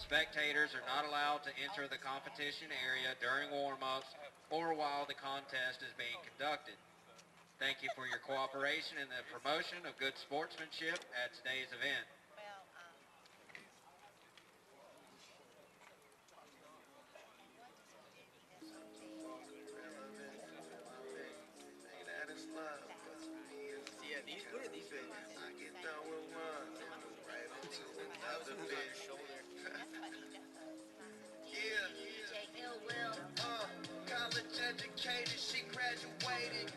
Spectators are not allowed to enter the competition area during warm-ups or while the contest is being conducted. Thank you for your cooperation in the promotion of good sportsmanship at today's event. Yeah, these what are these big? I get done with one, right into another bitch. College educated, she graduated.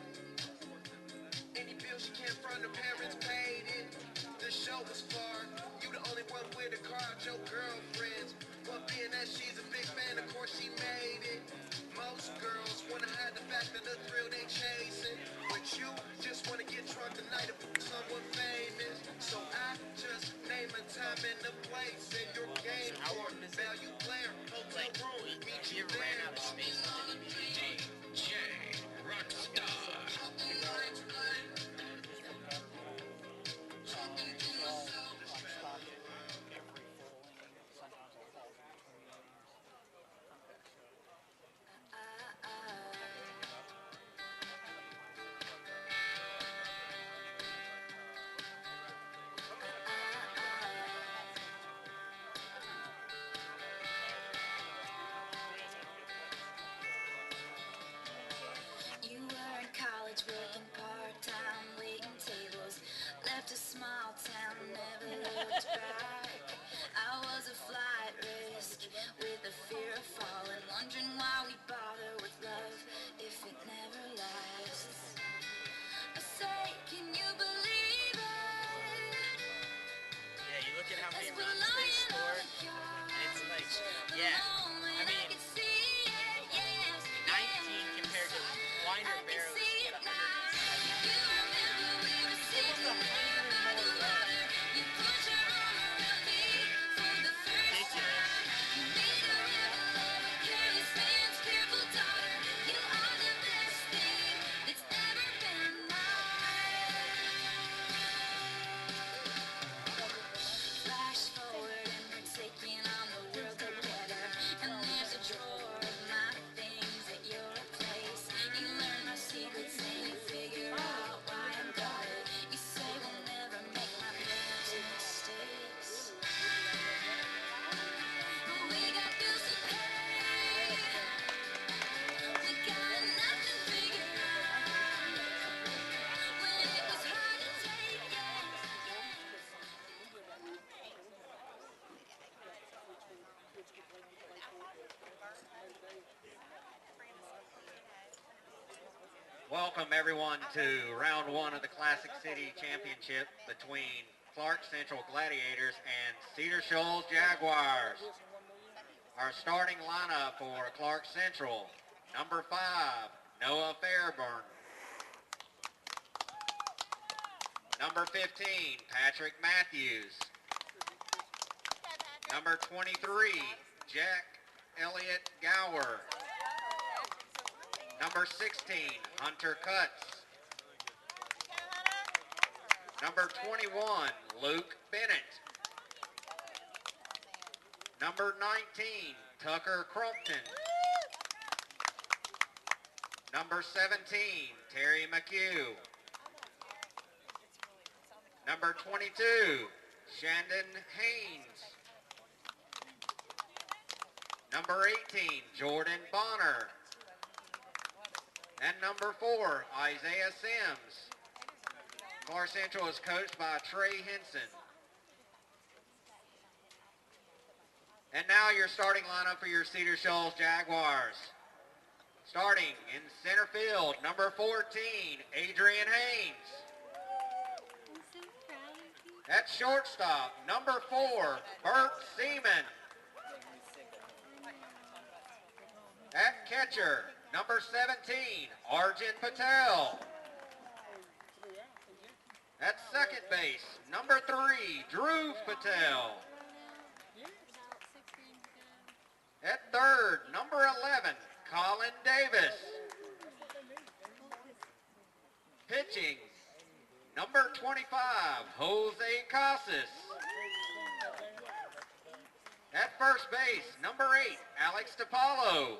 Any bill she came from, the parents paid it. The show was far. You the only one with a car, your girlfriends. But being that she's a big fan, of course she made it. Most girls wanna hide the fact that the thrill they chasing. But you just wanna get drunk tonight and fuck someone famous. So I just name a time and a place in your game. How long is it? Value player, hotel room, meet you You ran there. out of space on the DJ Rockstar. You were in college working part-time, waiting tables, left a small town, never looked back. I was a flight risk with the fear of falling, wondering why we bother with love if it never lasts. I say, can you believe it? Yeah, you look at how many As we're runs they lying on scored, the couch, and it's like, the yeah, moment I mean, can see it, yes, 19 compared to Winder I can Barrows see at it now. 107. You remember we were sitting there by the water. You put your arm around me for the first time. You made a rebel of a careless man's careful daughter. You are the best thing that's ever been mine. Flash forward and we're taking on the world together. And there's a drawer of my things at your place. You learn my secrets and you figure out why I'm guarded. You say we'll never make my moves and mistakes. But we got bills to pay. We got nothing figured out. When it was hard to take, yes, yes. Welcome everyone to round one of the Classic City Championship between Clarke Central Gladiators and Cedar Shoals Jaguars. Our starting lineup for Clarke Central: number 5, Noah Fairburn; number 15, Patrick Matthews; number 23, Jack Elliott Gower; number 16, Hunter Cutts; number 21, Luke Bennett; number 19, Tucker Crumpton; number 17, Terry McHugh; number 22, Shandon Haynes; number 18, Jordan Bonner; and number 4, Isaiah Sims. Clarke Central is coached by Trey Henson. And now your starting lineup for your Cedar Shoals Jaguars. Starting in center field, number 14, Adrian Haynes. At shortstop, number 4, Bert Seaman. At catcher, number 17, Arjun Patel. At second base, number 3, Dhruv Patel. At third, number 11, Colin Davis. Pitching, number 25, Jose Casas. At At first base, number 8, Alex DePaulo.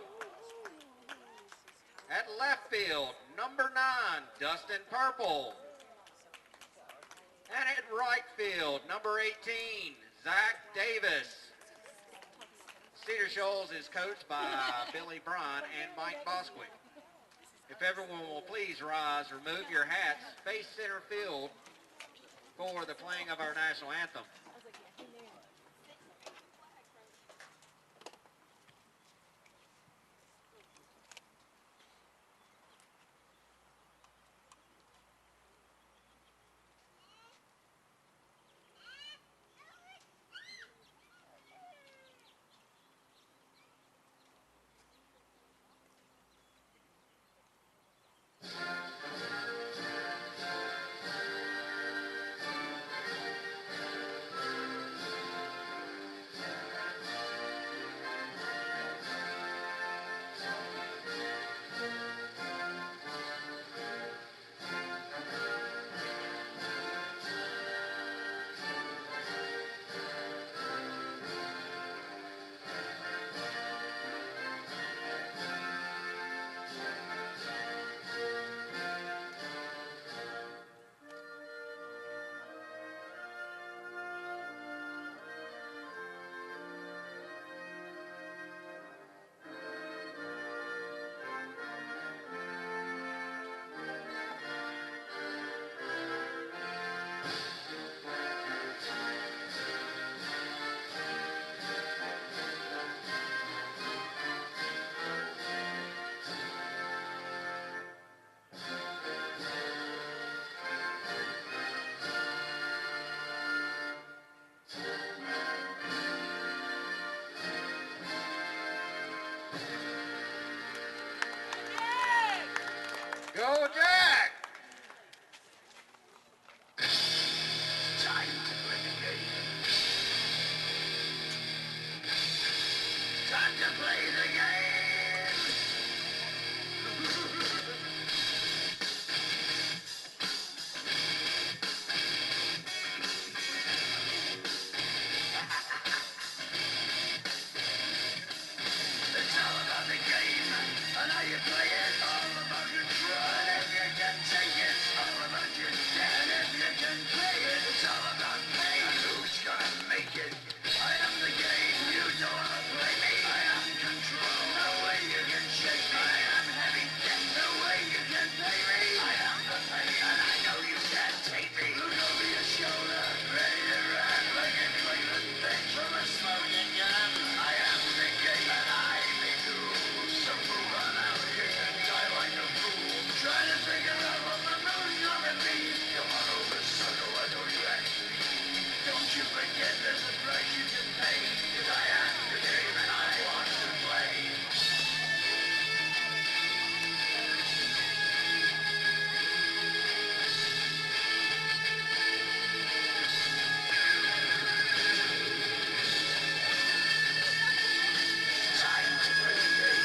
At left field, number 9, Dustin Purple. And at right field, number 18, Zach Davis. Cedar Shoals is coached by Billy Braun and Mike Bosquick. If everyone will please rise, remove your hats, face center field for the playing of our national anthem. Go Jack! Time to play the game. Time to play the game. It's all about the game and how you play it. All about control. And if you can take it, all about your debt. And if you can play it, it's all about pain. And who's gonna make it? I am the game. You don't wanna play me. I am control. No way you can shake me. I am heavy debt. No way you can pay me. I am the pain, and I know you can't take me. Look over your shoulder, ready to run like a Cleveland bench from a smoking gun. I am the game, and I make the rules. So move on out here and die like a fool. Trying to figure out what my move's gonna be. Come on over, sucker, why don't you act me? Don't you forget there's a price you can pay. 'Cause I am the game, and I want to play. Time to play the game.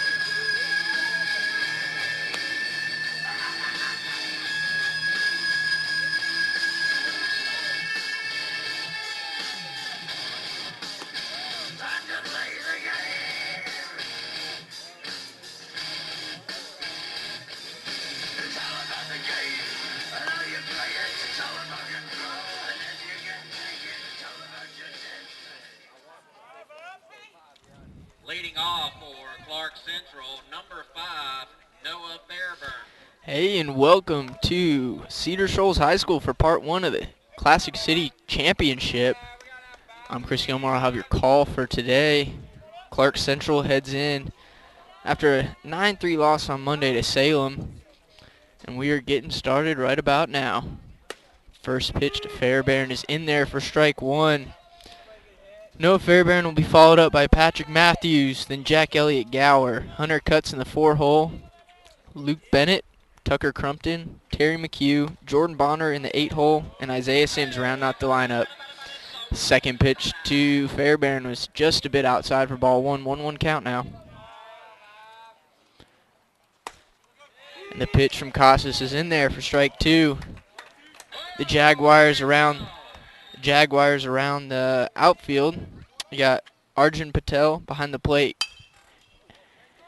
Time to play the game. It's all about the game and how you play it. It's all about control, and if you can take it, it's all about your debt. Leading off for Clarke Central, number 5, Noah Fairburn. Hey, and welcome to Cedar Shoals High School for part 1 of the Classic City Championship. I'm Chris Gilmore. I'll have your call for today. Clarke Central heads in after a 9-3 loss on Monday to Salem, and we are getting started right about now. First pitch to Fairbairn is in there for strike 1. Noah Fairbairn will be followed up by Patrick Matthews, then Jack Elliott Gower. Hunter Cutts in the 4-hole. Luke Bennett, Tucker Crumpton, Terry McHugh, Jordan Bonner in the 8-hole, and Isaiah Sims round out the lineup. Second pitch to Fairbairn was just a bit outside for ball 1. 1-1 count now. And the pitch from Casas is in there for strike 2. The Jaguars around the outfield. You got Arjun Patel behind the plate.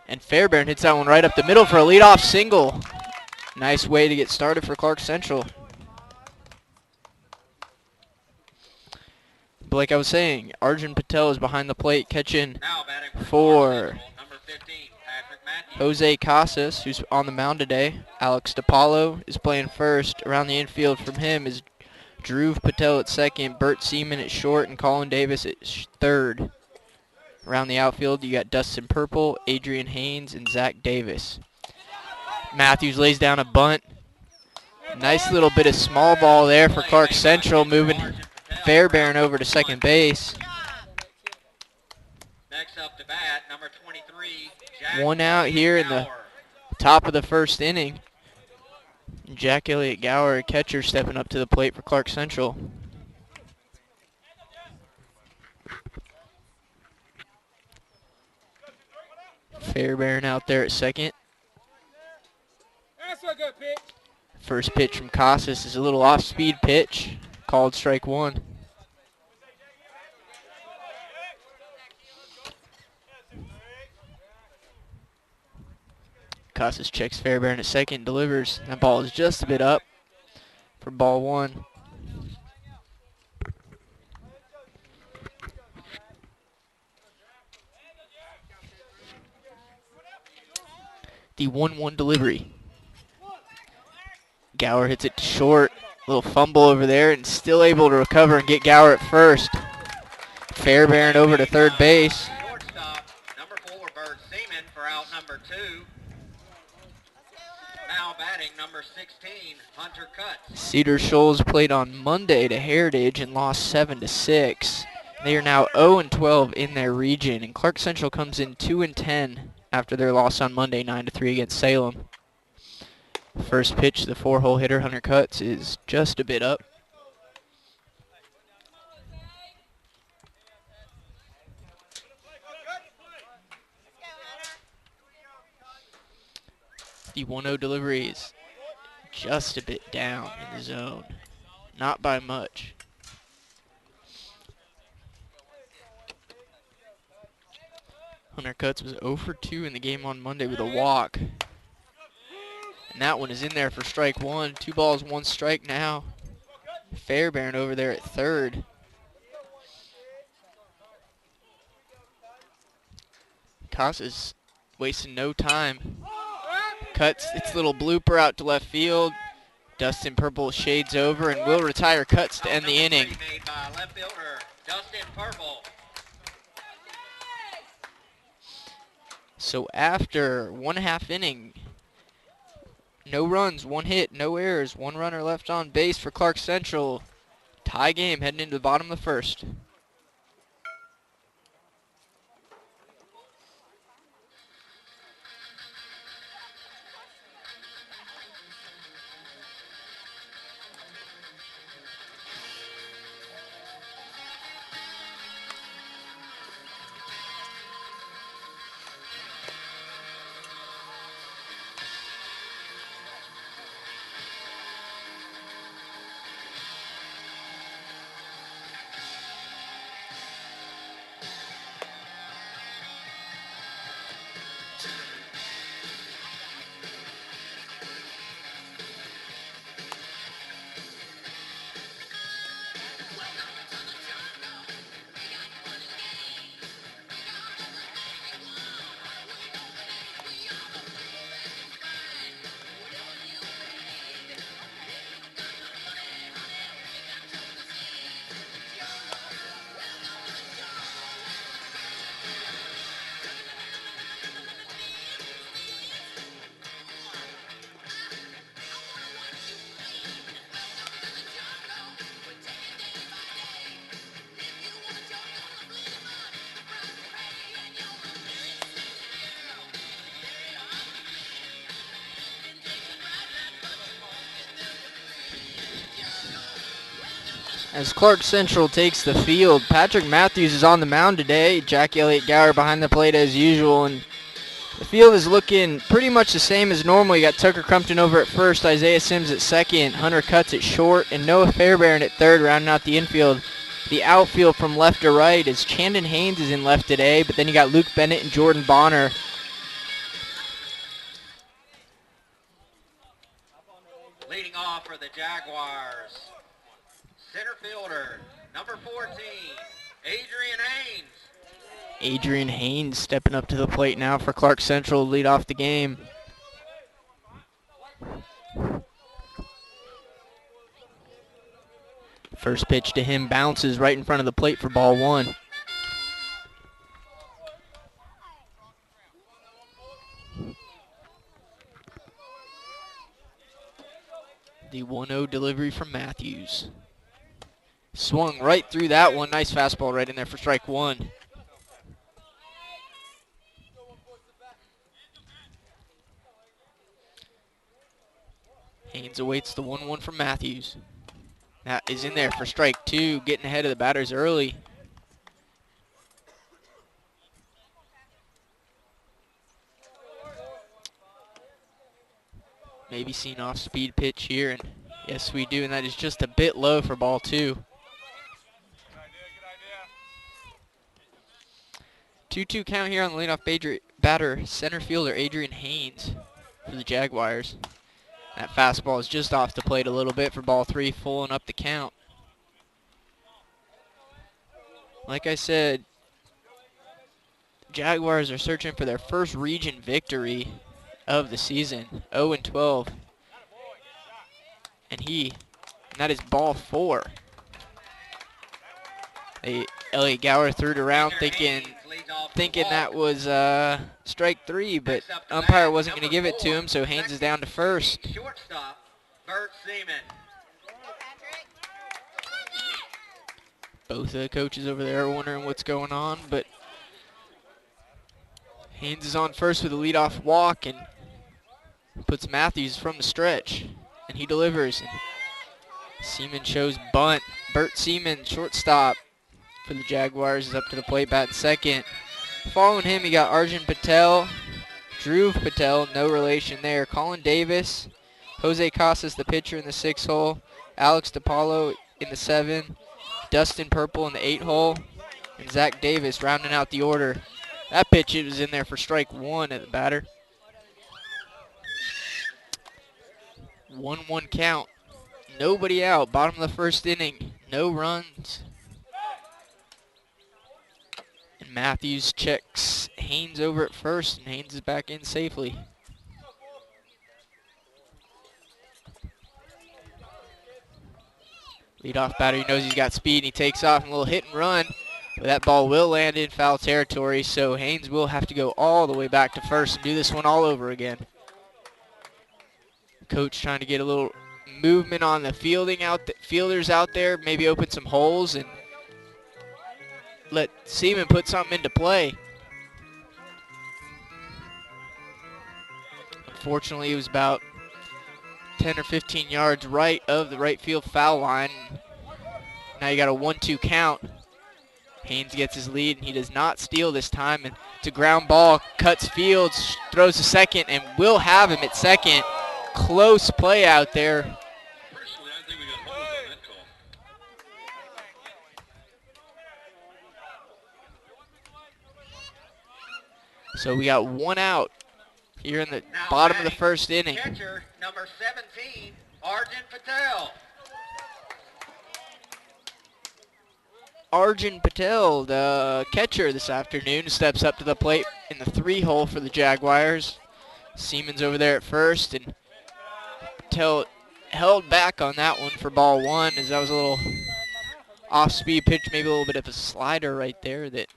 And Fairbairn hits that one right up the middle for a leadoff single. Nice way to get started for Clarke Central. But like I was saying, Arjun Patel is behind the plate catching Now batting for Central, number 15, Patrick Matthews. Jose Casas, who's on the mound today. Alex DePaulo is playing first. Around the infield from him is Dhruv Patel at second, Bert Seaman at short, and Colin Davis at third. Around the outfield, you got Dustin Purple, Adrian Haynes, and Zach Davis. Matthews lays down a bunt. Nice little bit of small ball there for Clarke Central, moving Fairbairn over to second base. Next up to bat, number 23, Jack One out here in the Gower. top of the first inning. Jack Elliott Gower, a catcher, stepping up to the plate for Clarke Central. Fairbairn out there at second. That's a good pitch. First pitch from Casas is a little off-speed pitch, called strike one. Casas checks Fairbairn at second, delivers. That ball is just a bit up for ball one. The 1-1 delivery. Gower hits it to short. Little fumble over there and still able to recover and get Gower at first. Fairbairn over to third base. Shortstop, number 4, Bert Seaman for out number 2. Now batting number 16, Hunter Cutts. Cedar Shoals played on Monday to Heritage and lost 7-6. They are now 0-12 in their region, and Clarke Central comes in 2-10 after their loss on Monday 9-3 against Salem. First pitch, the 4-hole hitter Hunter Cutts is just a bit up. The 1-0 delivery is just a bit down in the zone, not by much. Hunter Cutts was 0 for 2 in the game on Monday with a walk. And that one is in there for strike one. 2 balls, 1 strike now. Fairbairn over there at third. Casas wasting no time. Cuts its little blooper out to left field. Dustin Purple shades over and will retire Cutts to end the inning. Made by left fielder Dustin Purple. So after 1.5 inning, no runs, 1 hit, no errors, 1 runner left on base for Clarke Central. Tie game heading into the bottom of the first. As Clarke Central takes the field, Patrick Matthews is on the mound today. Jack Elliott Gower behind the plate as usual, and the field is looking pretty much the same as normal. You got Tucker Crumpton over at first, Isaiah Sims at second, Hunter Cutts at short, and Noah Fairbairn at third, rounding out the infield. the outfield from left to right as Chandon Haynes is in left today, but then you got Luke Bennett and Jordan Bonner. Leading off for the Jaguars, center fielder, number 14, Adrian Haynes. Adrian Haynes stepping up to the plate now for Clarke Central to lead off the game. First pitch to him bounces right in front of the plate for ball one. The 1-0 delivery from Matthews. Swung right through that one. Nice fastball right in there for strike one. Haynes awaits the 1-1 from Matthews. That is in there for strike two, getting ahead of the batters early. Maybe seen off-speed pitch here, and yes, we do, and that is just a bit low for ball two. 2-2 count here on the leadoff batter, center fielder Adrian Haynes for the Jaguars. That fastball is just off the plate a little bit for ball three, full and up the count. Like I said, Jaguars are searching for their first region victory of the season, 0-12. And that is ball four. Elliot Gower threw it around thinking that was strike three, but umpire wasn't going to give it to him, so Haynes is down to first. Shortstop, Bert Seaman. Both of the coaches over there are wondering what's going on, but Haynes is on first with a leadoff walk and puts Matthews from the stretch, and he delivers. And Seaman shows bunt. Bert Seaman, shortstop for the Jaguars, is up to the plate, batting second. Following him, you got Arjun Patel, Dhruv Patel, no relation there. Colin Davis, Jose Casas, the pitcher in the 6 hole, Alex DePaulo in the 7, Dustin Purple in the 8 hole, and Zach Davis rounding out the order. That pitch was in there for strike one at the batter. 1-1 count. Nobody out. Bottom of the first inning. No runs. And Matthews checks Haynes over at first, and Haynes is back in safely. Leadoff batter, he knows he's got speed, and he takes off, and a little hit and run. But that ball will land in foul territory, so Haynes will have to go all the way back to first and do this one all over again. Coach trying to get a little movement on the fielders out there, maybe open some holes and let Seaman put something into play. Unfortunately, it was about 10 or 15 yards right of the right field foul line. Now you got a 1-2 count. Haynes gets his lead, and he does not steal this time. And it's a ground ball, cuts fields, throws to second, and will have him at second. Close play out there. Personally, I think we got holes on that call. So we got one out here in the Now bottom of the batting, first inning. Catcher, number 17, Arjun Patel. Arjun Patel, the catcher this afternoon, steps up to the plate in the 3 hole for the Jaguars. Seaman's over there at first, and Patel held back on that one for ball one, as that was a little off-speed pitch, maybe a little bit of a slider right there that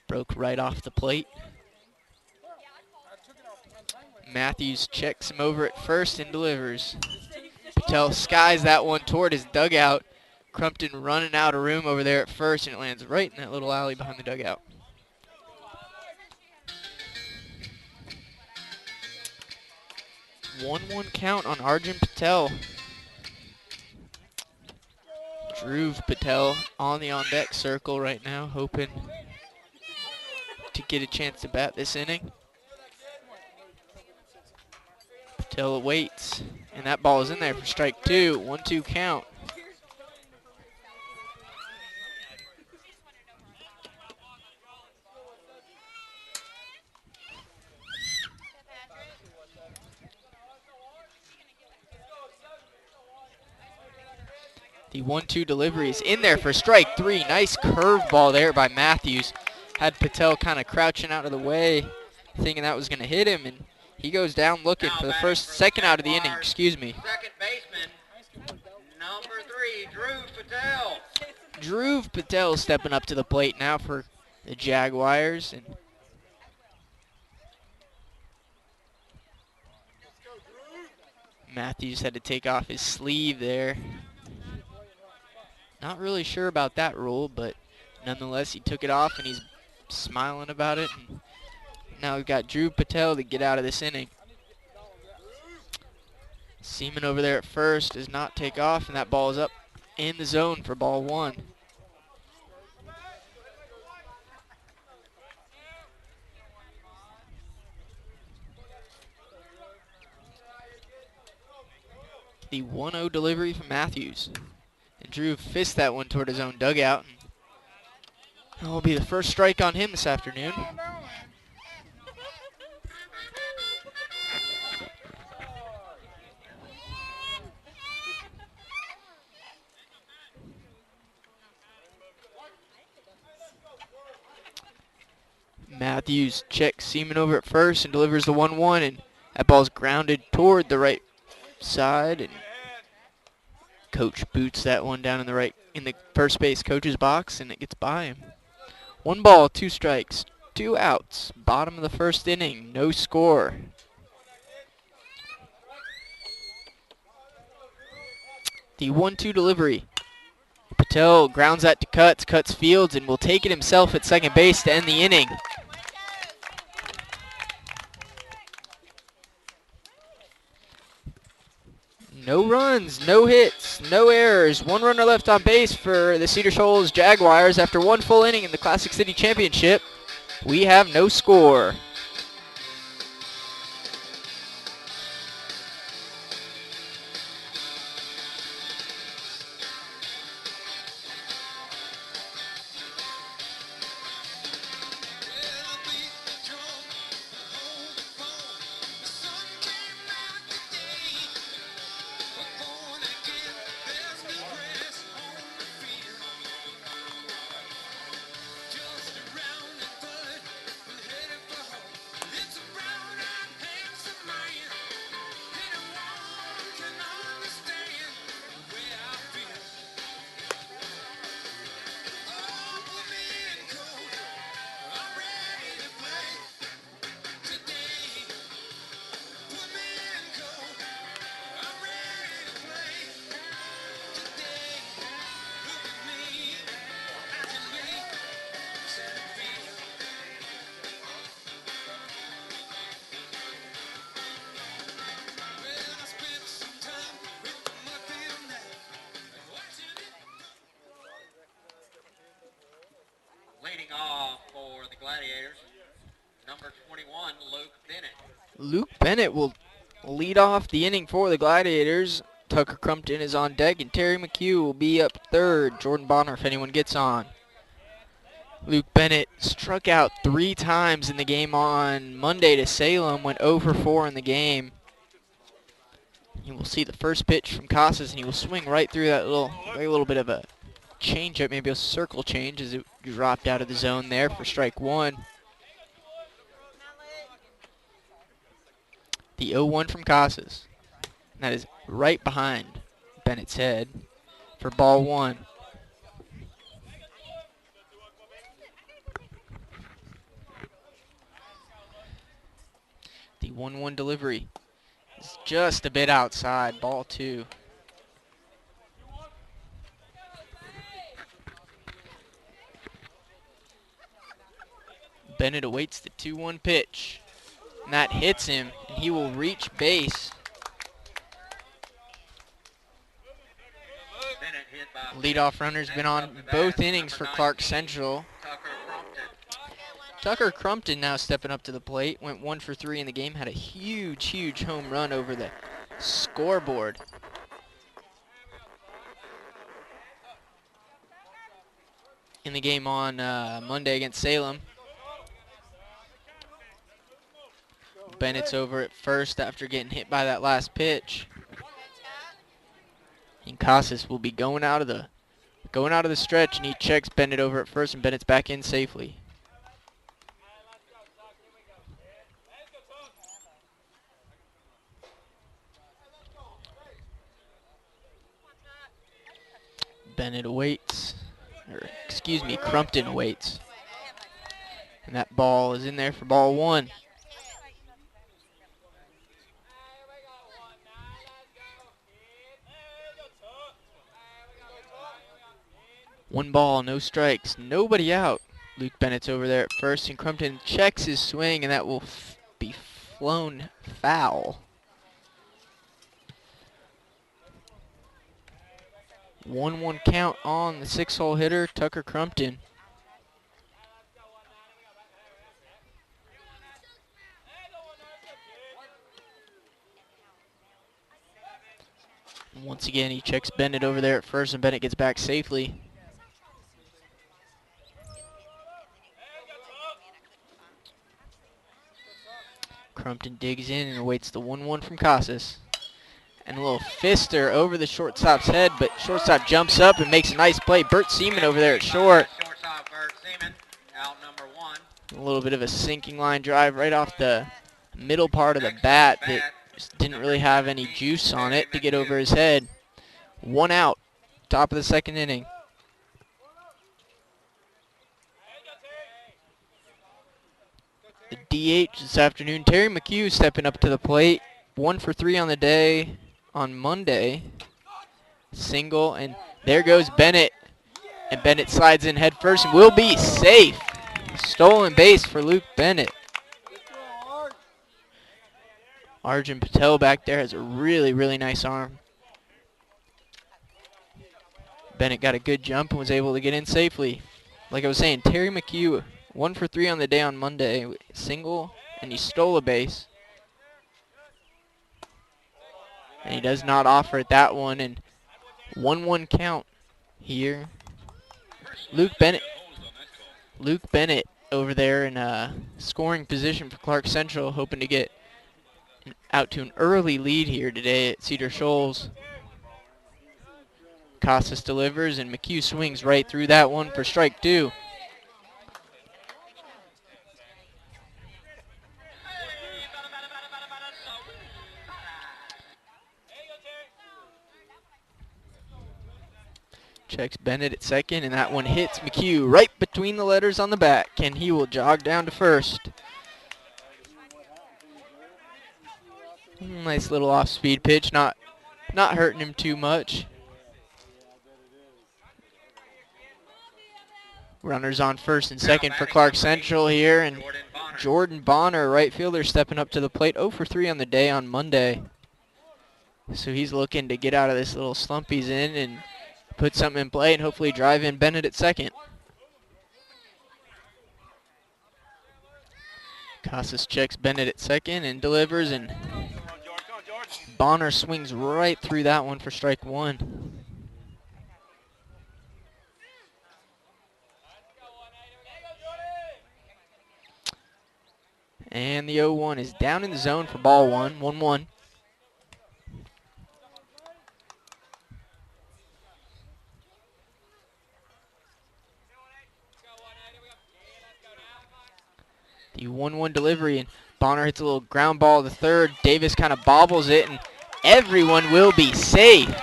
broke right off the plate. Matthews checks him over at first and delivers. Patel skies that one toward his dugout. Crumpton running out of room over there at first, and it lands right in that little alley behind the dugout. One count on Arjun Patel. Dhruv Patel on the on-deck circle right now, hoping to get a chance to bat this inning. Patel awaits, and that ball is in there for strike two. 1-2 count. The 1-2 delivery is in there for strike 3. Nice curveball there by Matthews. Had Patel kind of crouching out of the way, thinking that was going to hit him, and he goes down looking Now for the batting second out of the inning, Jaguars, excuse me. Second baseman, number 3, Drew Patel. Drew Patel stepping up to the plate now for the Jaguars. And Matthews had to take off his sleeve there. Not really sure about that rule, but nonetheless, he took it off and he's smiling about it. And now we've got Drew Patel to get out of this inning. Seaman over there at first does not take off, and that ball is up in the zone for ball 1. The 1-0 delivery from Matthews. And Drew fists that one toward his own dugout. And that will be the first strike on him this afternoon. Matthews checks Seaman over at first and delivers the 1-1, and that ball's grounded toward the right side, and coach boots that one down in the first base coach's box, and it gets by him. 1 ball, 2 strikes, 2 outs. Bottom of the first inning, no score. The 1-2 delivery. Patel grounds that to Cuts fields, and will take it himself at second base to end the inning. No runs, no hits, no errors. 1 runner left on base for the Cedar Shoals Jaguars after 1 full inning in the Classic City Championship. We have no score. Leading off for the Gladiators, number 21, Luke Bennett. Luke Bennett will lead off the inning for the Gladiators. Tucker Crumpton is on deck, and Terry McHugh will be up third. Jordan Bonner, if anyone gets on. Luke Bennett struck out 3 times in the game on Monday to Salem, went 0 for 4 in the game. You will see the first pitch from Casas, and he will swing right through that little bit of a change-up, maybe a circle change, as it dropped out of the zone there for strike 1. The 0-1 from Casas. And that is right behind Bennett's head for ball 1. The 1-1 delivery is just a bit outside, ball 2. Bennett awaits the 2-1 pitch, and that hits him, and he will reach base. Bennett hit by Leadoff runner's been on both innings for Clarke Central. Tucker Crumpton. Tucker Crumpton now stepping up to the plate, went 1 for 3 in the game, had a huge home run over the scoreboard. In the game on Monday against Salem. Bennett's over at first after getting hit by that last pitch. And Casas will be going out of the stretch, and he checks Bennett over at first, and Bennett's back in safely. Bennett awaits, or excuse me, Crumpton awaits. And that ball is in there for ball one. One ball, no strikes, nobody out. Luke Bennett's over there at first, and Crumpton checks his swing, and that will be flown foul. 1-1 count on the 6-hole hitter, Tucker Crumpton. Once again, he checks Bennett over there at first, and Bennett gets back safely. Crumpton digs in and awaits the 1-1 from Casas. And a little fister over the shortstop's head, but shortstop jumps up and makes a nice play. Bert Seaman over there at short. Shortstop Bert Seaman, out number 1. A little bit of a sinking line drive right off the middle part of the bat that just didn't really have any juice on it to get over his head. 1 out, top of the 2nd inning. The DH this afternoon, Terry McHugh stepping up to the plate. 1 for 3 on the day on Monday. Single, and there goes Bennett. And Bennett slides in head first and will be safe. Stolen base for Luke Bennett. Arjun Patel back there has a really, really nice arm. Bennett got a good jump and was able to get in safely. Like I was saying, Terry McHugh, 1 for 3 on the day on Monday. Single, and he stole a base. And he does not offer at that one, and 1-1 count here. Luke Bennett over there in scoring position for Clarke Central, hoping to get out to an early lead here today at Cedar Shoals. Casas delivers, and McHugh swings right through that one for strike 2. Checks Bennett at second, and that one hits McHugh right between the letters on the back, and he will jog down to first. Nice little off-speed pitch, not hurting him too much. Runners on first and second for Clarke Central here, and Jordan Bonner, right fielder, stepping up to the plate. 0 for 3 on the day on Monday. So he's looking to get out of this little slump he's in and put something in play and hopefully drive in Bennett at second. Casas checks Bennett at second and delivers, and Bonner swings right through that one for strike 1. And the 0-1 is down in the zone for ball 1, 1-1. The 1-1 delivery, and Bonner hits a little ground ball to third. Davis kind of bobbles it, and everyone will be safe.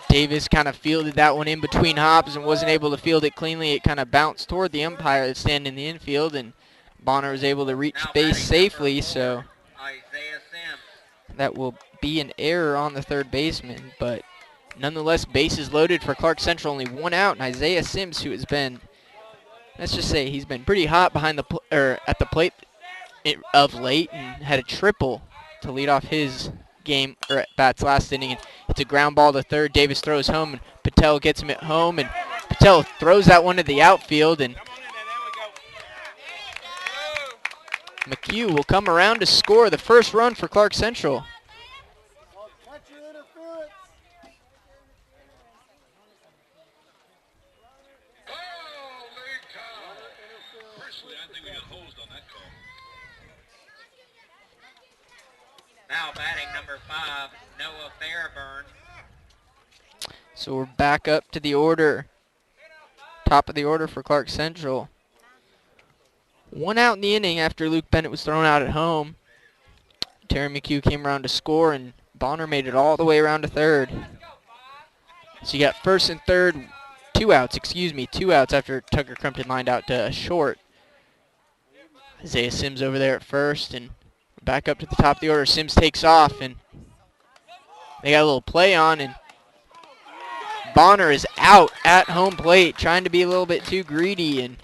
Davis kind of fielded that one in between hops and wasn't able to field it cleanly. It kind of bounced toward the umpire that's standing in the infield, and Bonner was able to reach base safely, so that will be an error on the third baseman. But nonetheless, bases loaded for Clarke Central. Only 1 out, and Isaiah Sims, who has been, let's just say, he's been pretty hot behind the at the plate of late, and had a triple to lead off his game or at bats last inning. And it's a ground ball to third. Davis throws home, and Patel gets him at home, and Patel throws that one to the outfield, and McHugh will come around to score the first run for Clarke Central. Now batting number 5, Noah Fairburn. So we're back up to the order. Top of the order for Clarke Central. 1 out in the inning after Luke Bennett was thrown out at home. Terry McHugh came around to score, and Bonner made it all the way around to third. So you got first and third, 2 outs after Tucker Crumpton lined out to short. Isaiah Sims over there at first, and back up to the top of the order. Sims takes off, and they got a little play on, and Bonner is out at home plate, trying to be a little bit too greedy, and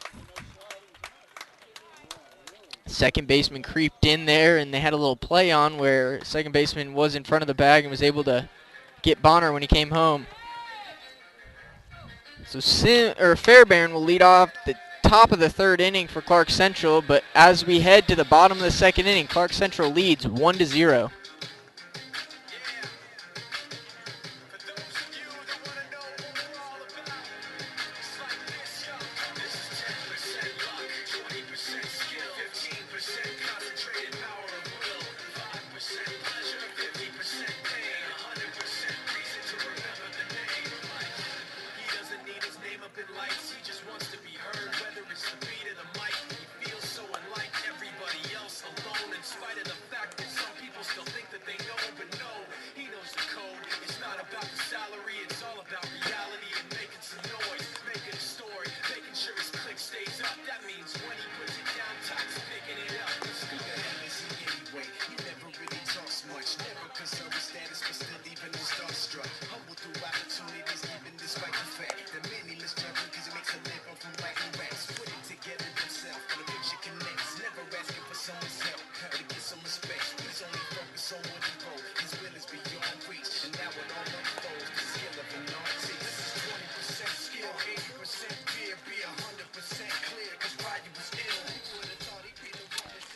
second baseman creeped in there, and they had a little play on where second baseman was in front of the bag and was able to get Bonner when he came home. So Fairbairn will lead off the top of the third inning for Clarke Central, but as we head to the bottom of the second inning, Clarke Central leads 1-0.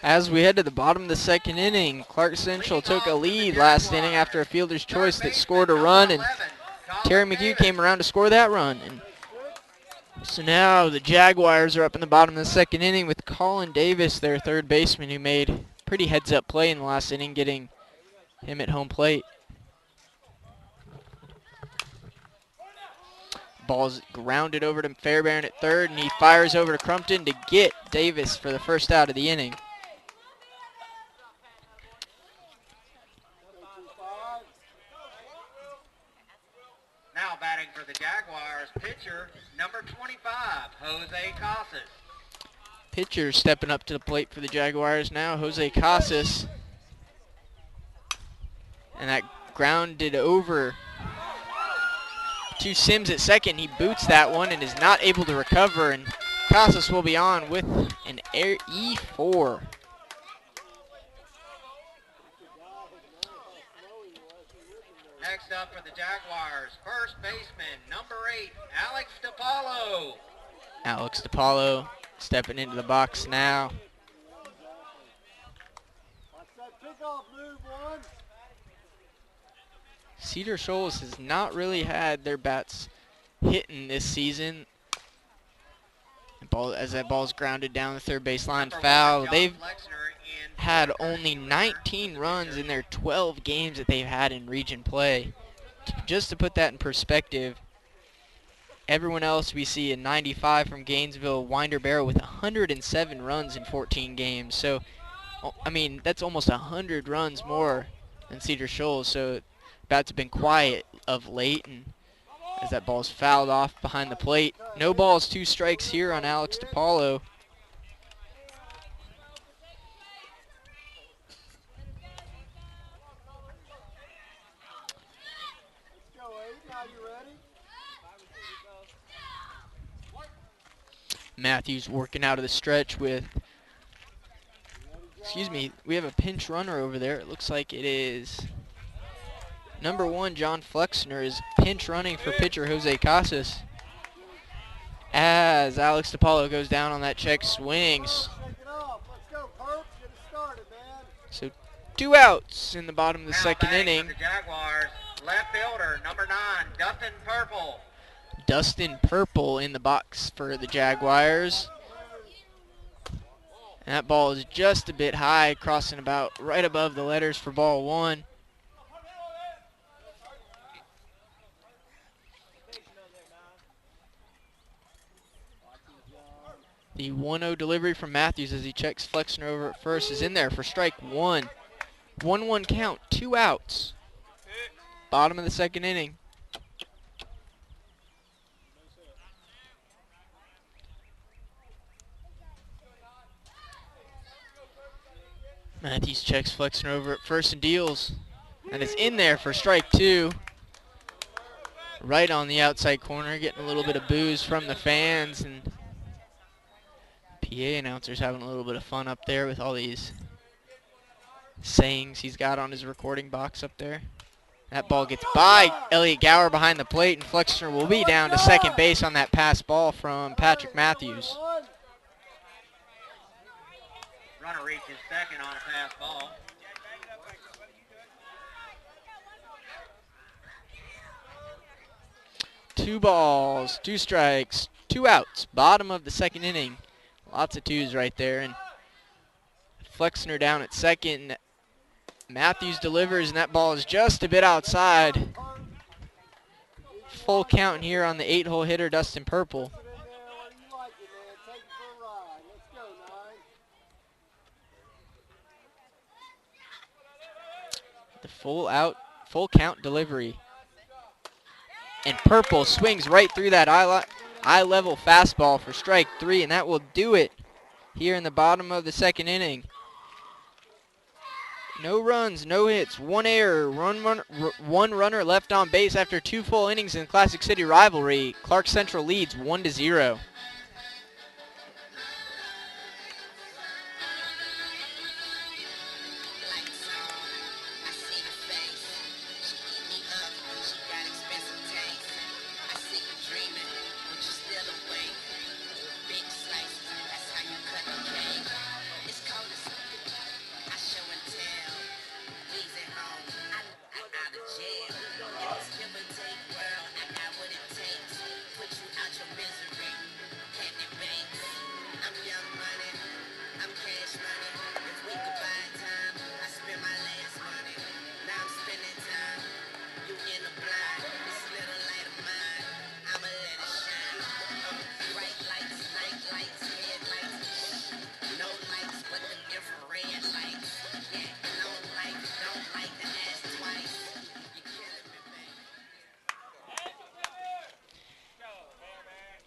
As we head to the bottom of the second inning, Clarke Central took a lead last inning after a fielder's choice that scored a run, and Terry McHugh came around to score that run. And so now the Jaguars are up in the bottom of the second inning with Colin Davis, their third baseman, who made pretty heads-up play in the last inning, getting him at home plate. Ball's grounded over to Fairbairn at third, and he fires over to Crumpton to get Davis for the first out of the inning. Now batting for the Jaguars, pitcher number 25, Jose Casas. Pitcher stepping up to the plate for the Jaguars now, Jose Casas. And that grounded over to Sims at second. He boots that one and is not able to recover, and Casas will be on with an E4. Next up for the Jaguars, first baseman, number 8, Alex DePaulo. Alex DePaulo stepping into the box now. Cedar Shoals has not really had their bats hitting this season. As that ball's grounded down the third baseline, foul. They've had only 19 runs in their 12 games that they've had in region play. Just to put that in perspective, everyone else we see in 95 from Gainesville, Winder Barrow with 107 runs in 14 games. So, I mean, that's almost 100 runs more than Cedar Shoals. So, bats have been quiet of late, and as that ball's fouled off behind the plate. No balls, 2 strikes here on Alex DePaulo. Matthews working out of the stretch with, we have a pinch runner over there. It looks like it is number 1, John Flexner, is pinch running for pitcher Jose Casas. As Alex DePaulo goes down on that check, swings. So 2 outs in the bottom of the second inning. For the Jaguars, left fielder, number 9, Dustin Purple. Dustin Purple in the box for the Jaguars. And that ball is just a bit high, crossing about right above the letters for ball one. The 1-0 delivery from Matthews as he checks Flexner over at first is in there for strike one. 1-1 count, 2 outs. Bottom of the second inning. Matthews checks Flexner over at first and deals. And it's in there for strike two. Right on the outside corner, getting a little bit of boos from the fans, and PA announcer's having a little bit of fun up there with all these sayings he's got on his recording box up there. That ball gets by Elliot Gower behind the plate, and Flexner will be down to second base on that pass ball from Patrick Matthews. Runner reaches second on a pass ball. Two balls, 2 strikes, 2 outs. Bottom of the second inning. Lots of twos right there. And Flexner down at second. Matthews delivers, and that ball is just a bit outside. Full count here on the 8-hole hitter, Dustin Purple. The full count delivery. And Purple swings right through that eye-level fastball for strike three, and that will do it here in the bottom of the second inning. No runs, no hits, 1 error, 1 runner left on base after 2 full innings in the Classic City rivalry. Clarke Central leads 1-0.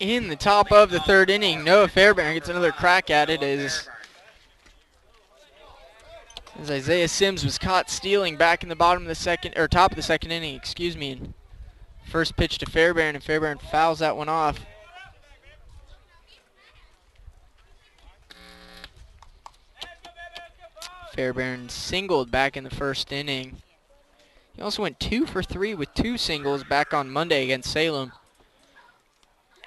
In the top of the third inning, Noah Fairbairn gets another crack at it as Isaiah Sims was caught stealing back in the bottom of the second, or top of the second inning, excuse me. And first pitch to Fairbairn, and Fairbairn fouls that one off. Fairbairn singled back in the first inning. He also went 2 for 3 with 2 singles back on Monday against Salem.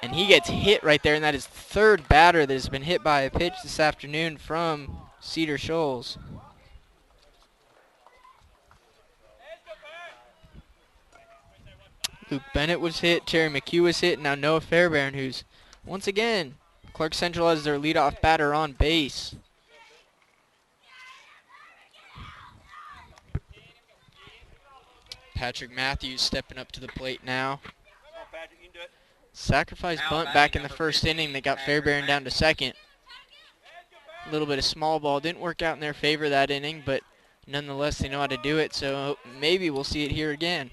And he gets hit right there, and that is the third batter that has been hit by a pitch this afternoon from Cedar Shoals. Luke Bennett was hit, Terry McHugh was hit, and now Noah Fairbairn, who's, once again, Clarke Central has their leadoff batter on base. Patrick Matthews stepping up to the plate now. Sacrifice bunt back in the first inning that got Fairbairn down to second. A little bit of small ball. Didn't work out in their favor that inning, but nonetheless they know how to do it, so maybe we'll see it here again.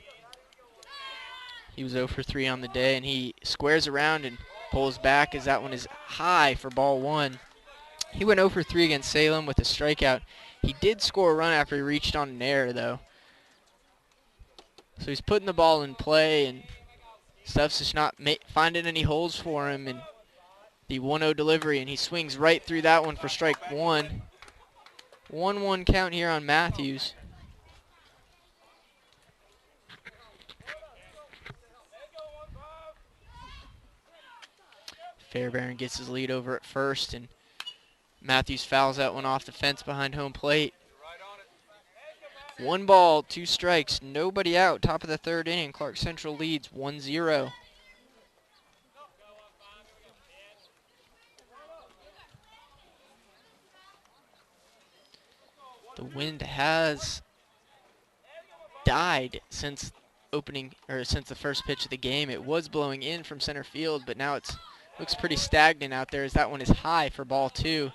He was 0 for 3 on the day, and he squares around and pulls back as that one is high for ball one. He went 0 for 3 against Salem with a strikeout. He did score a run after he reached on an error, though. So he's putting the ball in play, and stuff's just not finding any holes for him. And the 1-0 delivery, and he swings right through that one for strike one. 1-1 count here on Matthews. Fairbairn gets his lead over at first, and Matthews fouls that one off the fence behind home plate. 1 ball, 2 strikes, nobody out. Top of the third inning, Clarke Central leads 1-0. The wind has died since since the first pitch of the game. It was blowing in from center field, but now it looks pretty stagnant out there as that one is high for ball 2.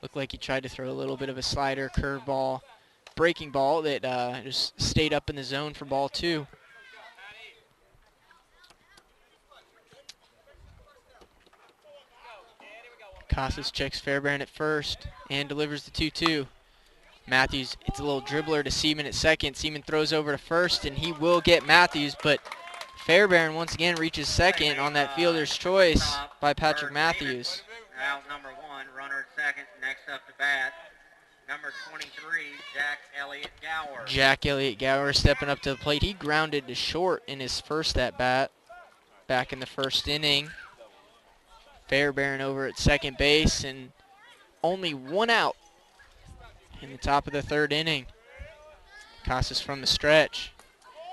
Looked like he tried to throw a little bit of a slider, curveball, breaking ball that just stayed up in the zone for ball 2. Casas checks Fairbairn at first and delivers the 2-2. Matthews hits a little dribbler to Seaman at second. Seaman throws over to first, and he will get Matthews, but Fairbairn once again reaches second on that fielder's choice by Patrick Matthews. Out number 1, runner at second. Next up to bat, number 23, Jack Elliott Gower. Jack Elliott Gower stepping up to the plate. He grounded to short in his first at-bat back in the first inning. Fairbairn over at second base, and only one out in the top of the third inning. Casas from the stretch.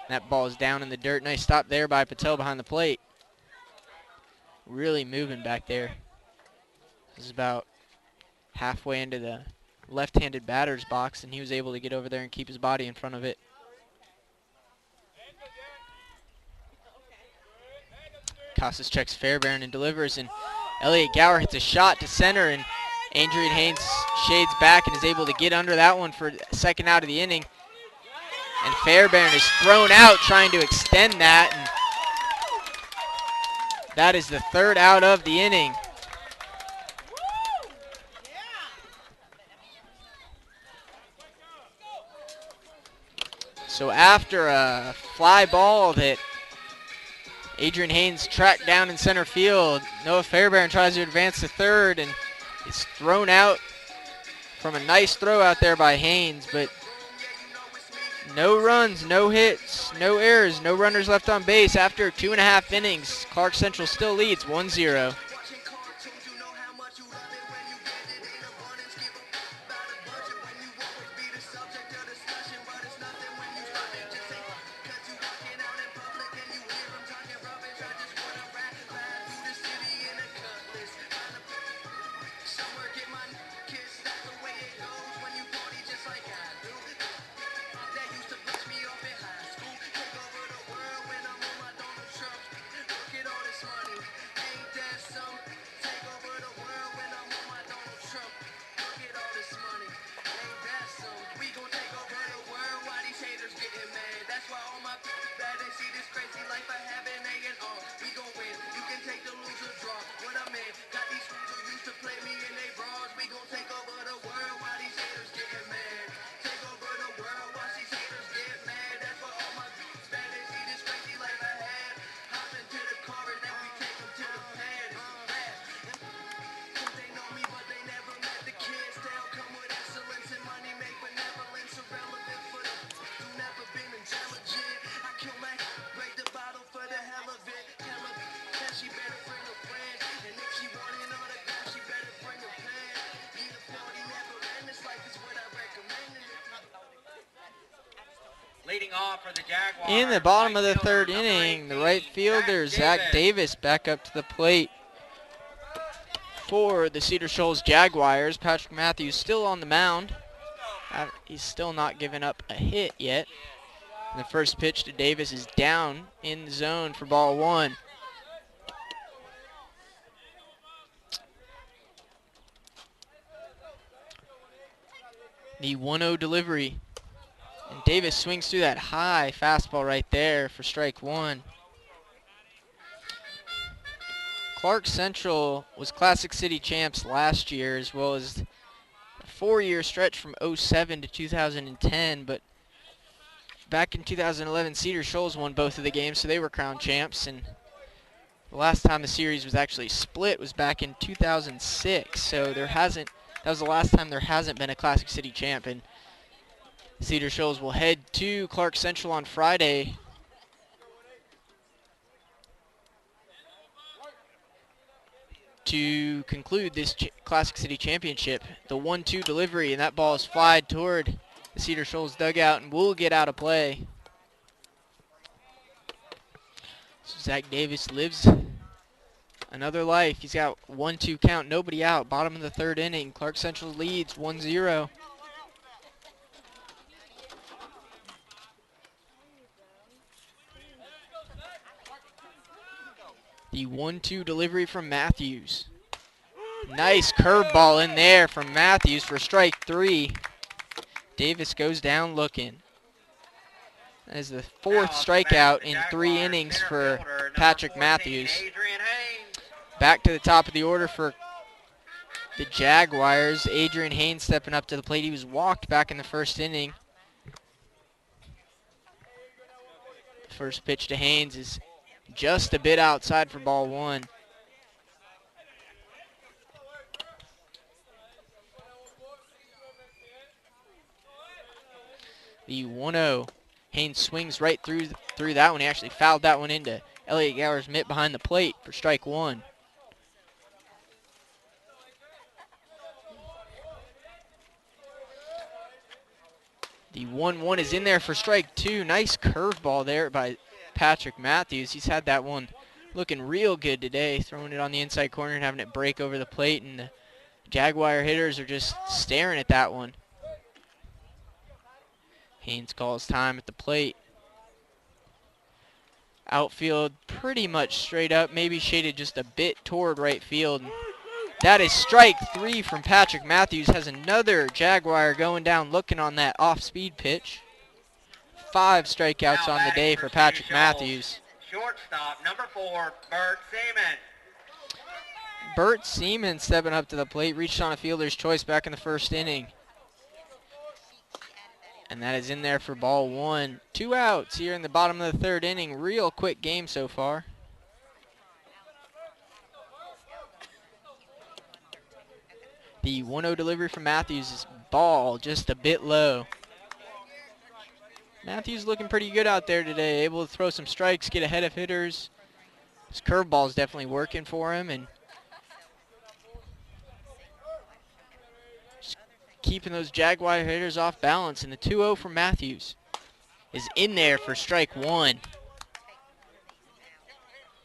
That ball is down in the dirt. Nice stop there by Patel behind the plate. Really moving back there. This is about halfway into the left-handed batter's box, and he was able to get over there and keep his body in front of it. Casas checks Fairbairn and delivers, and Elliott Gower hits a shot to center, and Adrian Haynes shades back and is able to get under that one for second out of the inning. And Fairbairn is thrown out trying to extend that, and that is the third out of the inning. So after a fly ball that Adrian Haynes tracked down in center field, Noah Fairbairn tries to advance to third, and it's thrown out from a nice throw out there by Haynes, but no runs, no hits, no errors, no runners left on base. After 2.5 innings, Clarke Central still leads 1-0. Leading off for the Jaguars. In the bottom of the right third fielder, inning, the number right 18, fielder, Zach Davis, back up to the plate for the Cedar Shoals Jaguars. Patrick Matthews still on the mound. He's still not given up a hit yet. And the first pitch to Davis is down in the zone for ball 1. The 1-0 delivery. And Davis swings through that high fastball right there for strike 1. Clarke Central was Classic City champs last year, as well as a 4-year stretch from 07 to 2010, but back in 2011, Cedar Shoals won both of the games, so they were crowned champs, and the last time the series was actually split was back in 2006, so that was the last time there hasn't been a Classic City champ, and Cedar Shoals will head to Clarke Central on Friday to conclude this Classic City Championship. The 1-2 delivery, and that ball is flied toward the Cedar Shoals dugout and will get out of play. So Zach Davis lives another life. He's got 1-2 count, nobody out. Bottom of the third inning. Clarke Central leads 1-0. The 1-2 delivery from Matthews. Nice curveball in there from Matthews for strike 3. Davis goes down looking. That is the 4th strikeout in 3 innings for Patrick Matthews. Back to the top of the order for the Jaguars. Adrian Haynes stepping up to the plate. He was walked back in the first inning. The first pitch to Haynes is just a bit outside for ball 1. The 1-0. Haynes swings right through that one. He actually fouled that one into Elliott Gower's mitt behind the plate for strike 1. The 1-1 is in there for strike 2. Nice curveball there by Patrick Matthews. He's had that one looking real good today, throwing it on the inside corner and having it break over the plate, and the Jaguar hitters are just staring at that one. Haynes calls time at the plate. Outfield pretty much straight up, maybe shaded just a bit toward right field. That is strike 3 from Patrick Matthews. Has another Jaguar going down looking on that off-speed pitch. 5 strikeouts on the day for Patrick Matthews. Shortstop, number 4, Bert Seaman. Bert Seaman stepping up to the plate, reached on a fielder's choice back in the first inning. And that is in there for ball 1. 2 outs here in the bottom of the 3rd inning. Real quick game so far. The 1-0 delivery from Matthews is ball just a bit low. Matthews looking pretty good out there today, able to throw some strikes, get ahead of hitters. His curveball is definitely working for him, and just keeping those Jaguar hitters off balance. And the 2-0 from Matthews is in there for strike 1.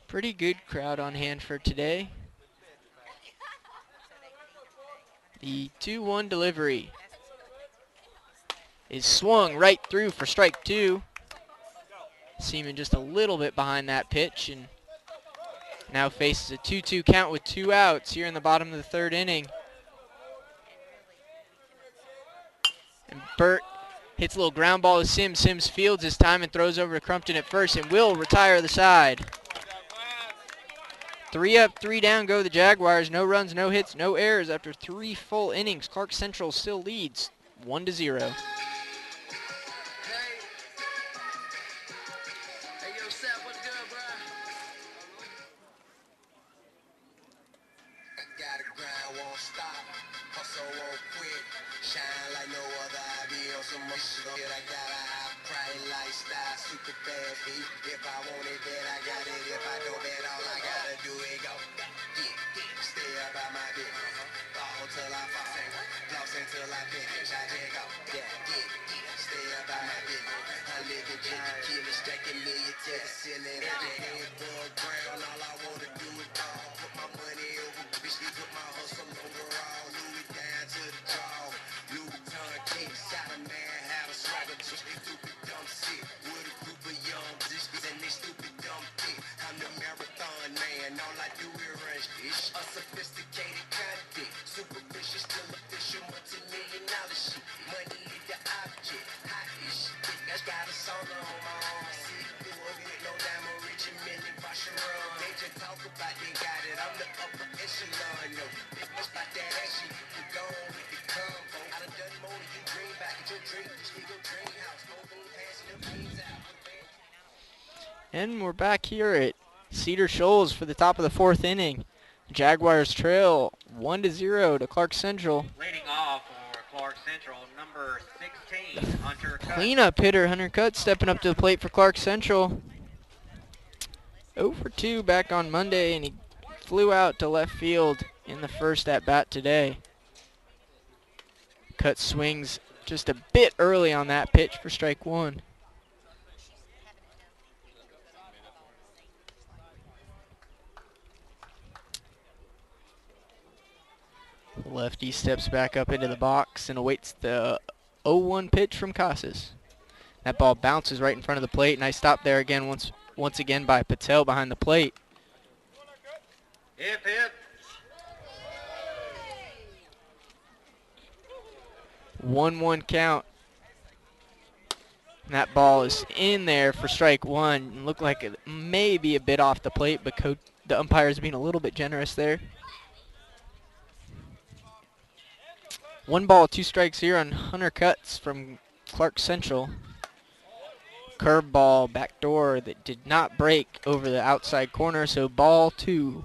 Pretty good crowd on hand for today. The 2-1 delivery is swung right through for strike 2. Seaman just a little bit behind that pitch, and now faces a 2-2 count with 2 outs here in the bottom of the 3rd inning. And Bert hits a little ground ball to Sims. Sims fields his time and throws over to Crumpton at first and will retire the side. 3 up, 3 down go the Jaguars. No runs, no hits, no errors after 3 full innings. Clarke Central still leads 1-0. If I want it, then I got it. If I don't, then all I gotta do is go. Stay about my business. Fall till I fall. Floss until I finish. I just go. Stay about my business. I live in Jimmy Kill, stacking million to the ceiling. I just head for a ground. All I wanna do is ball. Put my money over, bitch. Put my hustle overall. Louis down to the jaw. Louis Vuitton kicks. Shot a man, had a swagger. Just stupid dumb shit. With a group of young bitches and they stupid dumb shit. I'm the marathon man. All I do is run shit. A sophisticated convict. Superficial, still official. Multi-million-dollar shit. Money is the object. Hot as shit. That's got a song on my own. See, you won't get no diamond rich and million wash and run. They just talk about they got it. I'm the upper echelon. No, it's about that action. You go on with the combo. I done more than you dream back at your dream. Just leave your dream house. Moving, passing them dreams out. And we're back here at Cedar Shoals for the top of the 4th inning. Jaguars trail 1-0 to Clarke Central. Leading off for Clarke Central, number 16, Hunter Cutt. Cleanup hitter Hunter Cutt stepping up to the plate for Clarke Central. 0 for 2 back on Monday, and he flew out to left field in the first at bat today. Cutt swings just a bit early on that pitch for strike 1. Lefty steps back up into the box and awaits the 0-1 pitch from Casas. That ball bounces right in front of the plate. Nice stop there again once again by Patel behind the plate. Hip, hip. 1-1 count. And that ball is in there for strike one. Looked like it may be a bit off the plate, but the umpire's being a little bit generous there. 1 ball, 2 strikes here on Hunter Cuts from Clarke Central. Curveball, backdoor that did not break over the outside corner, so ball 2.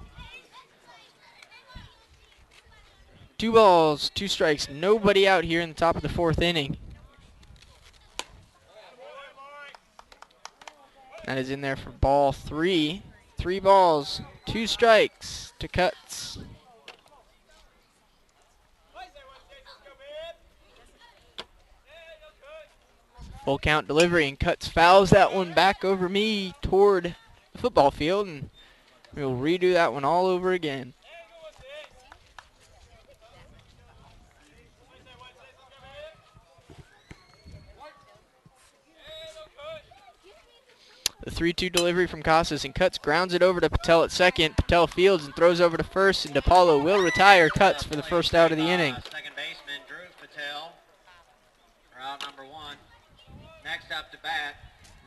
2 balls, 2 strikes, nobody out here in the top of the 4th inning. That is in there for ball 3. 3 balls, 2 strikes to Cuts. Full count delivery, and Cuts fouls that one back over me toward the football field, and we'll redo that one all over again. The 3-2 delivery from Casas, and Cuts grounds it over to Patel at second. Patel fields and throws over to first, and DePaulo will retire Cuts for the first out of the inning. Second baseman Drew Patel, route number 1. Next up to bat,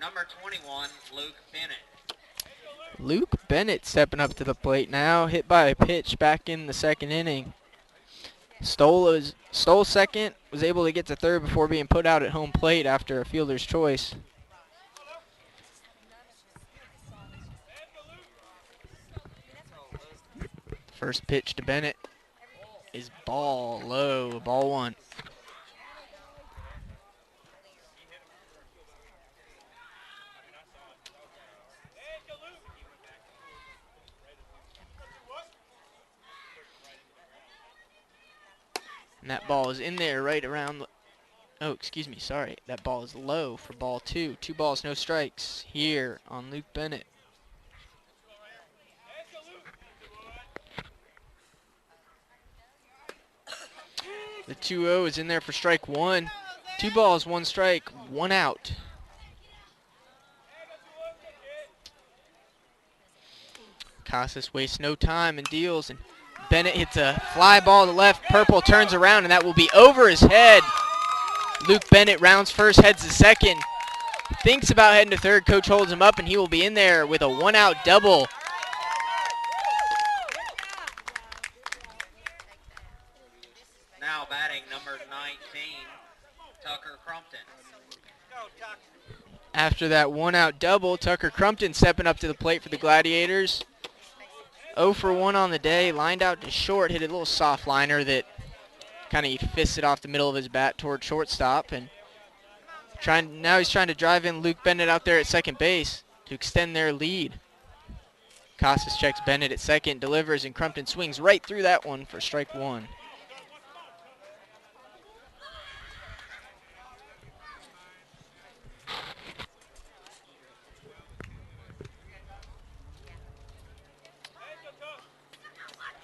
number 21, Luke Bennett. Luke Bennett stepping up to the plate now, hit by a pitch back in the 2nd inning. Stole second, was able to get to third before being put out at home plate after a fielder's choice. First pitch to Bennett is ball low, ball 1. And that ball is in there right around, oh, excuse me, sorry. That ball is low for ball 2. 2 balls, no strikes here on Luke Bennett. The 2-0 is in there for strike 1. 2 balls, 1 strike, 1 out. Casas wastes no time and deals, and Bennett hits a fly ball to left. Purple turns around, and that will be over his head. Luke Bennett rounds first, heads to second. Thinks about heading to third. Coach holds him up, and he will be in there with a 1-out double. Now batting number 19, Tucker Crumpton. After that 1-out double, Tucker Crumpton stepping up to the plate for the Gladiators. 0 for 1 on the day, lined out to short, hit a little soft liner that kind of fisted off the middle of his bat toward shortstop, and now he's trying to drive in Luke Bennett out there at second base to extend their lead. Casas checks Bennett at second, delivers, and Crumpton swings right through that one for strike 1.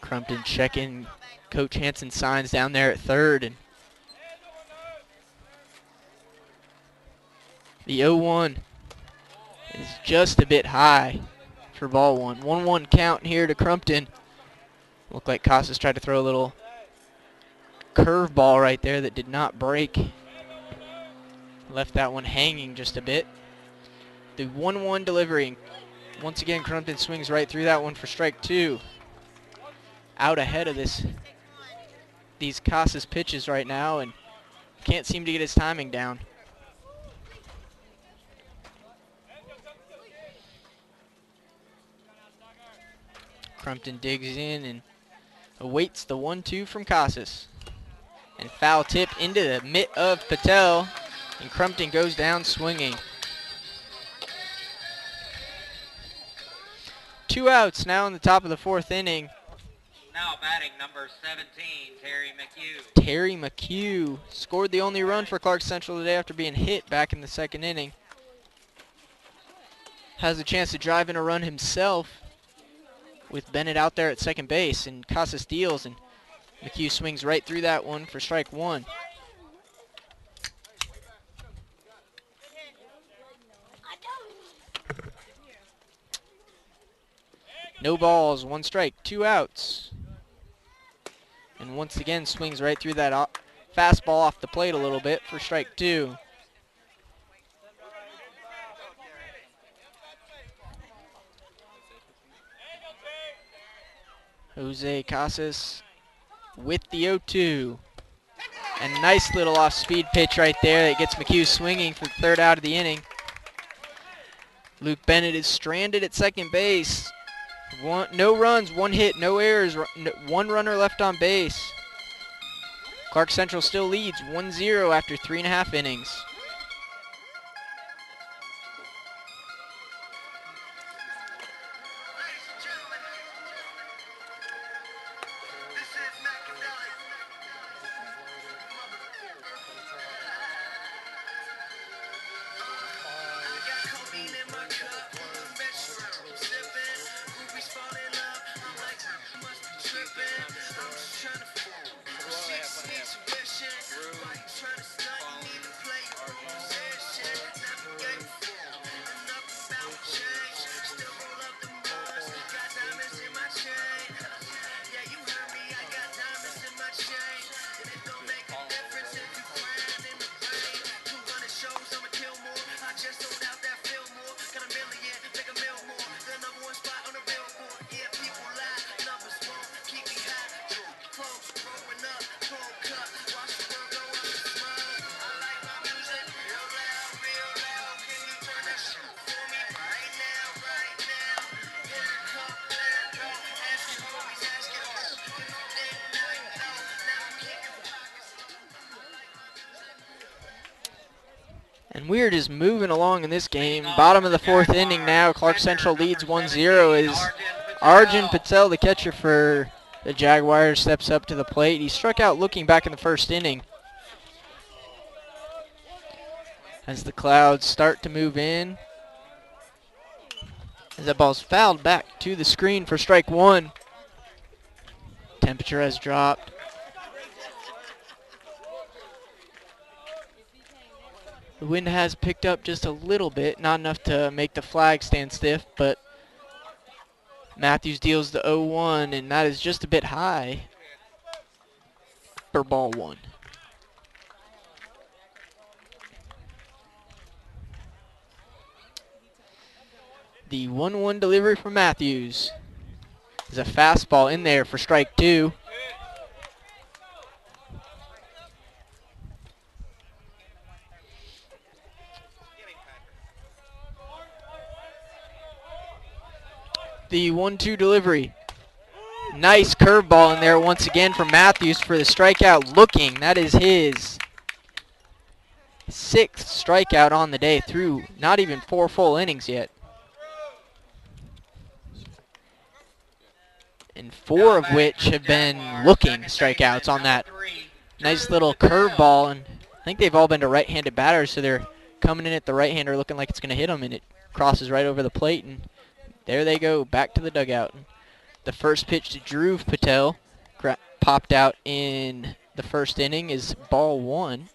Crumpton checking Coach Hansen's signs down there at third, and the 0-1 is just a bit high for ball 1. 1-1 count here to Crumpton. Looked like Casas tried to throw a little curveball right there that did not break. Left that one hanging just a bit. The 1-1 delivery. Once again, Crumpton swings right through that one for strike 2. Out ahead of these Casas pitches right now, and can't seem to get his timing down. Crumpton digs in and awaits the 1-2 from Casas. And foul tip into the mitt of Patel, and Crumpton goes down swinging. 2 outs now in the top of the 4th inning. Now batting number 17, Terry McHugh. Terry McHugh scored the only run for Clarke Central today after being hit back in the 2nd inning. Has a chance to drive in a run himself with Bennett out there at second base, and Casas deals, and McHugh swings right through that one for strike 1. No balls, 1 strike, 2 outs. And once again swings right through that fastball off the plate a little bit for strike 2. Jose Casas with the 0-2. And nice little off-speed pitch right there that gets McHugh swinging for the 3rd out of the inning. Luke Bennett is stranded at second base. No runs, 1 hit, no errors, 1 runner left on base. Clarke Central still leads 1-0 after 3.5 innings. And we're just moving along in this game. Bottom of the 4th inning now. Clarke Central leads 1-0 as Arjun Patel, the catcher for the Jaguars, steps up to the plate. He struck out looking back in the 1st inning. As the Clouds start to move in. As that ball's fouled back to the screen for strike 1. Temperature has dropped. The wind has picked up just a little bit, not enough to make the flag stand stiff, but Matthews deals the 0-1, and that is just a bit high for ball 1. The 1-1 delivery from Matthews. There's a fastball in there for strike 2. The 1-2 delivery. Nice curveball in there once again from Matthews for the strikeout looking. That is his 6th strikeout on the day through not even 4 full innings yet. And 4 of which have been looking strikeouts on that nice little curveball. And I think they've all been to right-handed batters, so they're coming in at the right-hander looking like it's going to hit them, and it crosses right over the plate. And there they go, back to the dugout. The first pitch to Dhruv Patel popped out in the 1st inning is ball 1.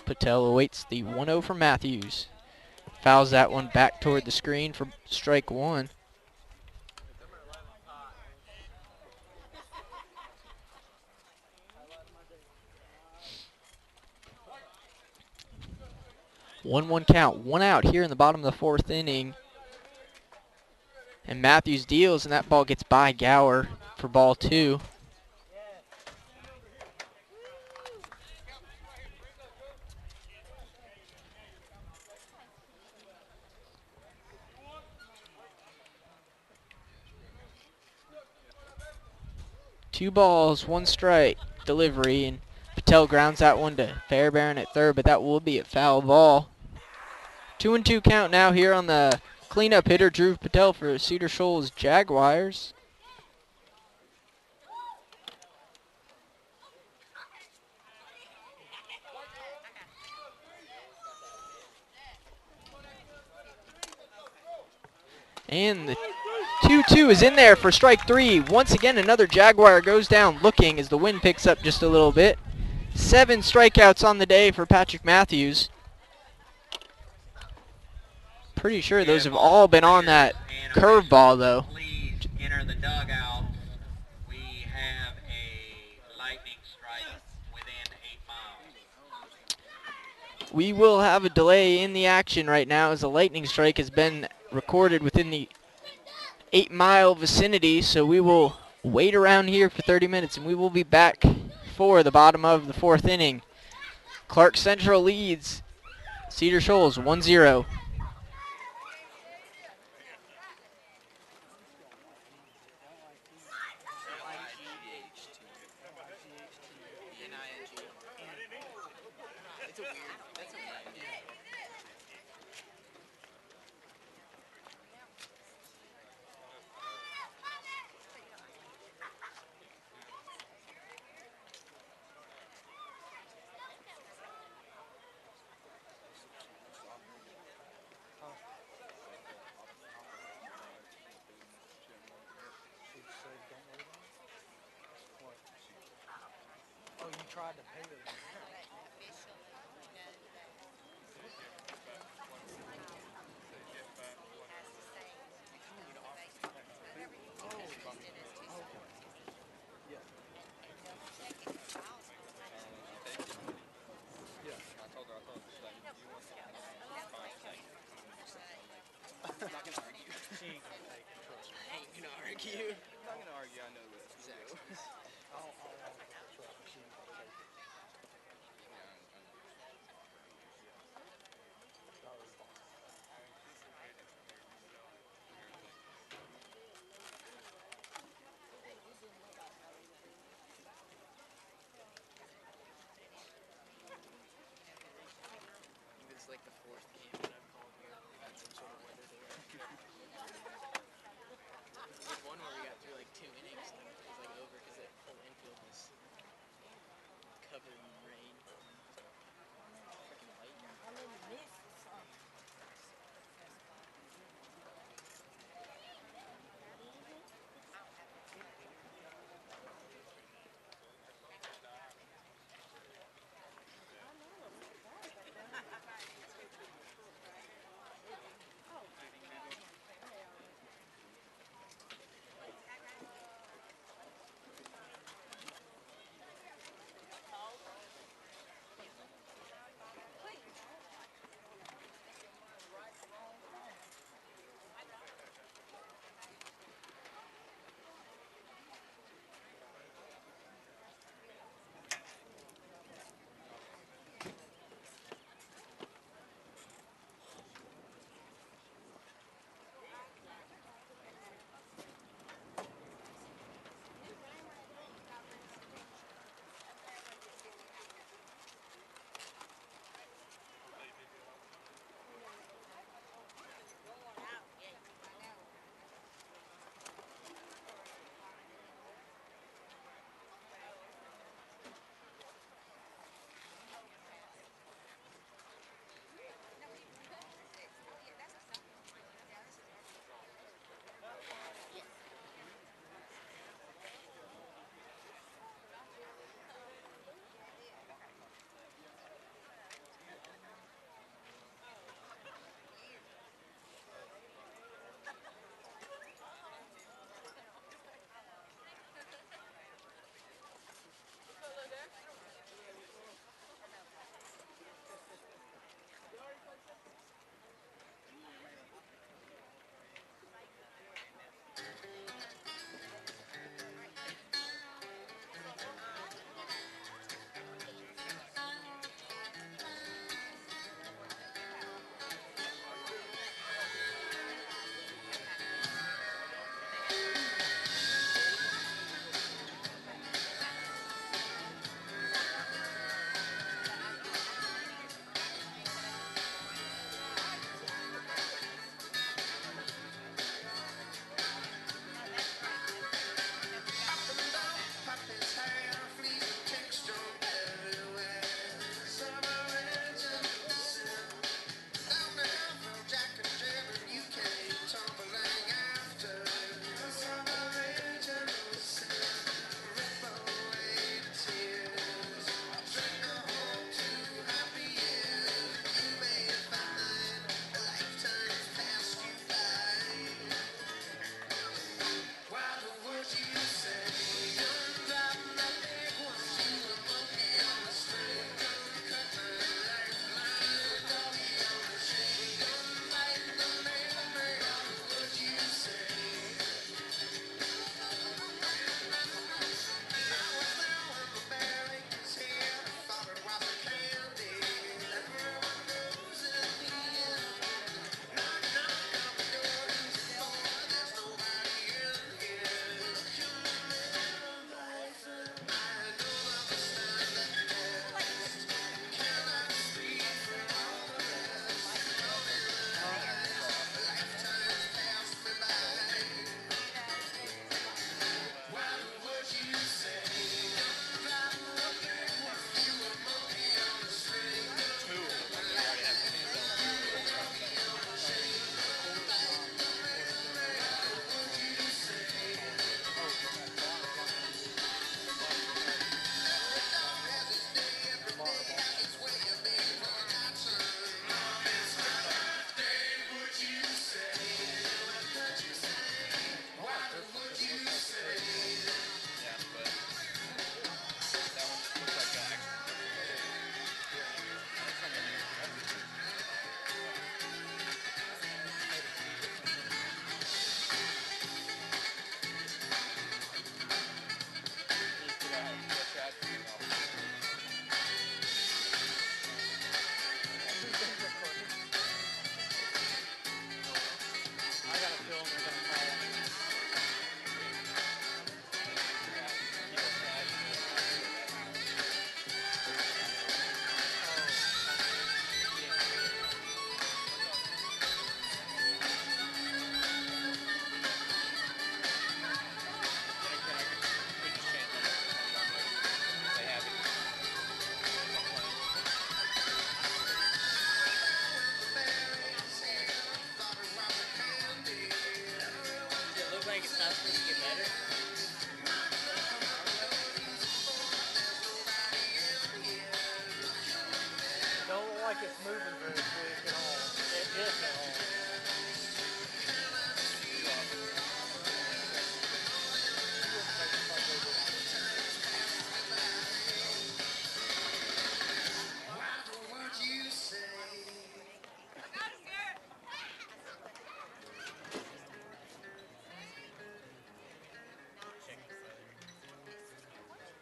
Patel awaits the 1-0 from Matthews. Fouls that one back toward the screen for strike 1. One count, 1 out here in the bottom of the 4th inning. And Matthews deals, and that ball gets by Gower for ball 2. Two balls, 1 strike delivery, and Patel grounds that one to Fairbairn at 3rd, but that will be a foul ball. 2-2 count now here on the cleanup hitter, Dhruv Patel for Cedar Shoals Jaguars. And the 2-2 is in there for strike 3. Once again, another Jaguar goes down looking as the wind picks up just a little bit. 7 strikeouts on the day for Patrick Matthews. Pretty sure those have all been on that curveball, though. Please enter the dugout. We have a lightning strike within 8 miles. We will have a delay in the action right now as a lightning strike has been recorded within the 8-mile vicinity, so we will wait around here for 30 minutes and we will be back for the bottom of the 4th inning. Clarke Central leads Cedar Shoals 1-0. I ain't gonna argue. I'm not gonna argue. I know this. Exactly.